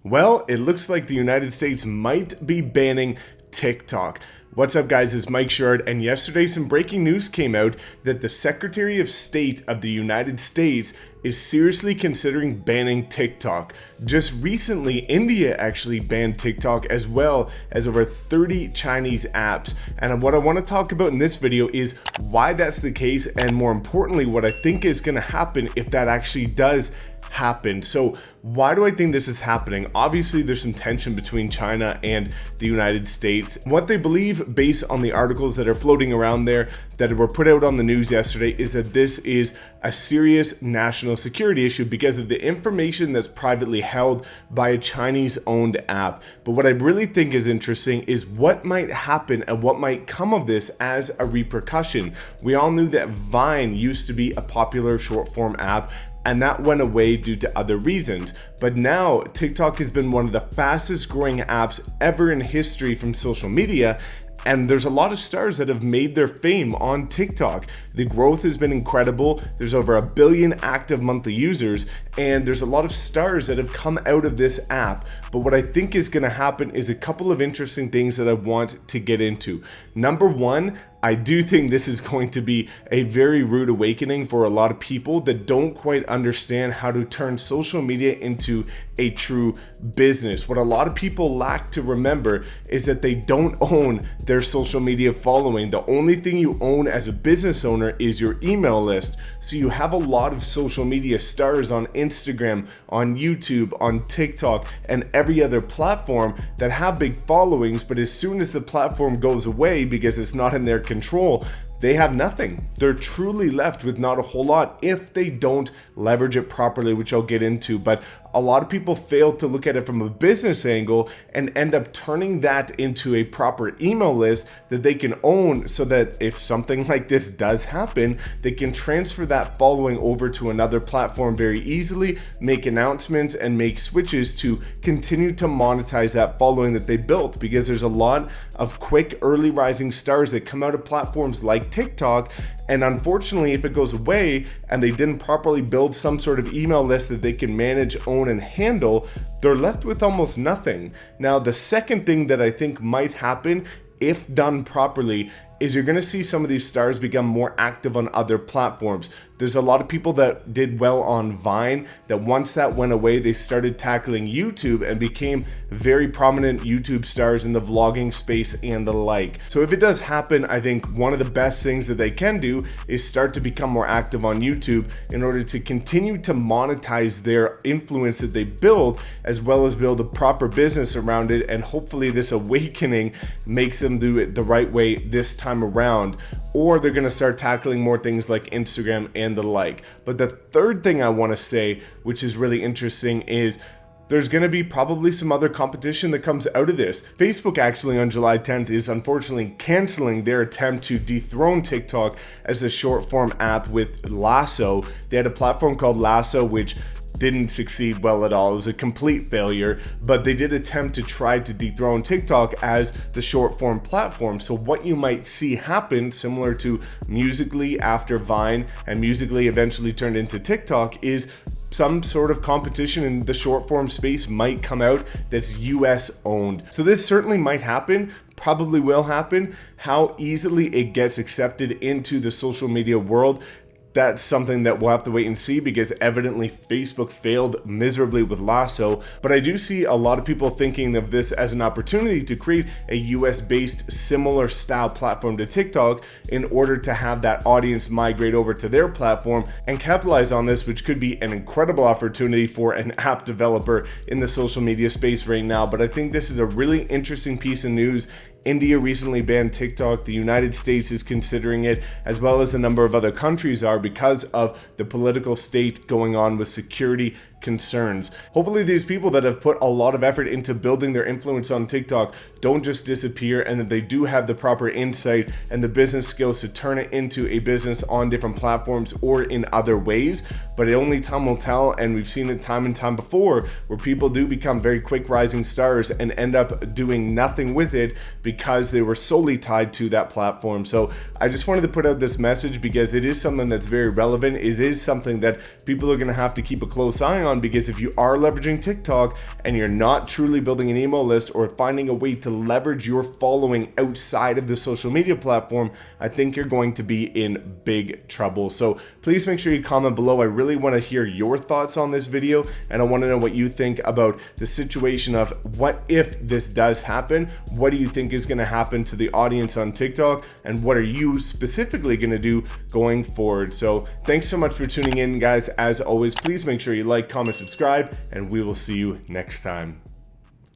Well, it looks like the United States might be banning TikTok. What's up, guys? It's Mike Shard, and yesterday some breaking news came out that the Secretary of State of the United States is seriously considering banning TikTok. Just recently, India actually banned TikTok, as well as over 30 Chinese apps. And what I want to talk about in this video is why that's the case, and more importantly, what I think is going to happen if that actually does happen. So why do I think this is happening? Obviously, there's some tension between China and the United States. What they believe, based on the articles that are floating around there that were put out on the news yesterday, is that this is a serious national security issue because of the information that's privately held by a Chinese-owned app. But what I really think is interesting is what might happen and what might come of this as a repercussion. We all knew that Vine used to be a popular short-form app, and that went away due to other reasons. But now TikTok has been one of the fastest growing apps ever in history from social media. And there's a lot of stars that have made their fame on TikTok. The growth has been incredible. There's over 1 billion active monthly users, and there's a lot of stars that have come out of this app. But what I think is going to happen is a couple of interesting things that I want to get into. Number one, I do think this is going to be a very rude awakening for a lot of people that don't quite understand how to turn social media into a true business. What a lot of people lack to remember is that they don't own their social media following. The only thing you own as a business owner is your email list. So you have a lot of social media stars on Instagram, on YouTube, on TikTok, and every other platform that have big followings, but as soon as the platform goes away because it's not in their control, they have nothing. They're truly left with not a whole lot if they don't leverage it properly, which I'll get into. But a lot of people fail to look at it from a business angle and end up turning that into a proper email list that they can own, so that if something like this does happen, they can transfer that following over to another platform very easily, make announcements and make switches to continue to monetize that following that they built, because there's a lot of quick early rising stars that come out of platforms like TikTok. And unfortunately, if it goes away and they didn't properly build some sort of email list that they can manage, own, and handle, they're left with almost nothing. Now, the second thing that I think might happen, if done properly, is you're going to see some of these stars become more active on other platforms. There's a lot of people that did well on Vine that once that went away, they started tackling YouTube and became very prominent YouTube stars in the vlogging space and the like. So if it does happen, I think one of the best things that they can do is start to become more active on YouTube in order to continue to monetize their influence that they build, as well as build a proper business around it. And hopefully this awakening makes them do it the right way this time around, or they're going to start tackling more things like Instagram and the like. But the third thing I want to say, which is really interesting, is there's going to be probably some other competition that comes out of this. Facebook actually on July 10th is unfortunately canceling their attempt to dethrone TikTok as a short form app with Lasso. They had a platform called Lasso, which didn't succeed well at all. It was a complete failure, but they did attempt to try to dethrone TikTok as the short form platform. So what you might see happen, similar to Musical.ly after Vine and Musical.ly eventually turned into TikTok, is some sort of competition in the short form space might come out that's US owned. So this certainly might happen, probably will happen. How easily it gets accepted into the social media world, that's something that we'll have to wait and see, because evidently Facebook failed miserably with Lasso. But I do see a lot of people thinking of this as an opportunity to create a US-based similar style platform to TikTok in order to have that audience migrate over to their platform and capitalize on this, which could be an incredible opportunity for an app developer in the social media space right now. But I think this is a really interesting piece of news. India recently banned TikTok. The United States is considering it, as well as a number of other countries are, because of the political state going on with security concerns. Hopefully these people that have put a lot of effort into building their influence on TikTok don't just disappear, and that they do have the proper insight and the business skills to turn it into a business on different platforms or in other ways. But only time will tell, and we've seen it time and time before where people do become very quick rising stars and end up doing nothing with it because they were solely tied to that platform. So I just wanted to put out this message because it is something that's very relevant. It is something that people are going to have to keep a close eye on, because if you are leveraging TikTok and you're not truly building an email list or finding a way to leverage your following outside of the social media platform, I think you're going to be in big trouble. So please make sure you comment below. I really want to hear your thoughts on this video, and I want to know what you think about the situation of what if this does happen. What do you think is going to happen to the audience on TikTok, and what are you specifically going to do going forward? So thanks so much for tuning in, guys. As always, please make sure you like, comment, subscribe, and we will see you next time.